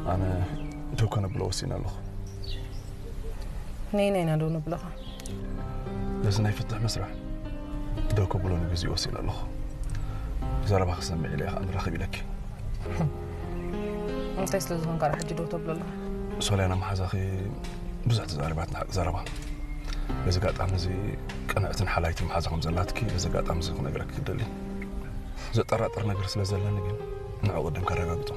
أنا دوك أنا بلوسينا له نين أنا دون بلغة لازم يفتح مسرح دوك بلون بيزي وسينا له زرب أخسن معي ليه أنا رخبي لك أنت يسلزون قارح جدو تبلغ سؤالي أنا محاز أخي بزحت زربات زربة إذا قاعد أعمل زي قناعة حلايتي محازكم زلاتك إذا قاعد أعمل زي نقرأك كدلي إذا طرأت نقرأ سلازلنا نجين نعود نكرر أنت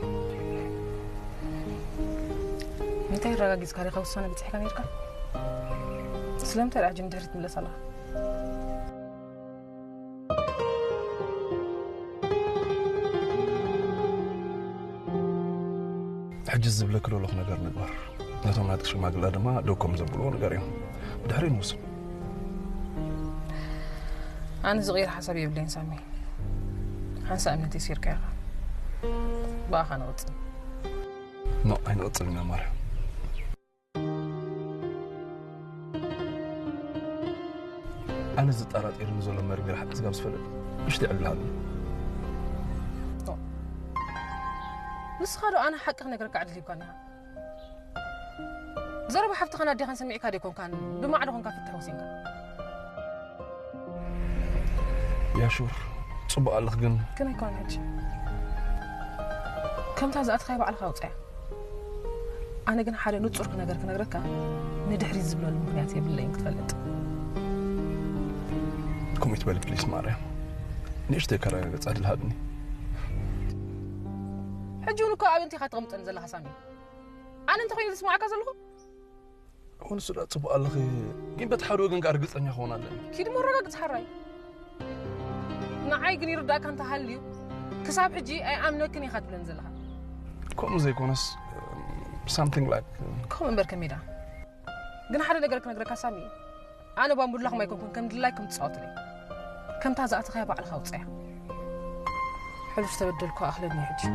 الرجاء جزكاري خوص أنا بتحكي نيرك سلمت العجين درت من الصلاة حجز بلك لو لخنا قرن نقبر نتوم ناتك شو ما قل أدمى دوكم زبلون قريهم دهرين موسم أنا صغير حسب يبلين سامي حنسى أمنتي يصير كيغا باخا نوت نو أين أطلنا مره أنا زدت أراد إيرن زول مرجع حتى تجاب سفلت إيش تعمل هذا؟ بس خالو أنا حق خلنا نقرأ عدلي كنا زرب حفت خنا دي خن سمعي كاديكم كان بما عدهم كان في التحوسين يا شور صب الله خجن كنا يكون هيك كم تازات خايبة على الخوصة أنا جن حالي نتصرف كنا نقرأ ندحري الزبلة المغنياتية بالله ينكتفلت كم يتبالي بليس ماريا نيش تكرر تعدل هادني حجونك أبنتي خاطر قمت أنزل لها سامي أنا أنت خليني تسمع كذا هون سرعة صب الله خي كيف بتحرق إنك أرجع أني خونا لين كيد مرة تحري نعاي قني رداك أنت هاليو كسب حجي أي أمنك كني خاطر أنزل لها كم زي كونس something like كم بركميدا قنا حدا نقرأ كسامي أنا بقول لهم ما يكون كم دلايكم تصاطري كم تازات خيبة على الخوصة حلو تبدلكوا أخلني حجي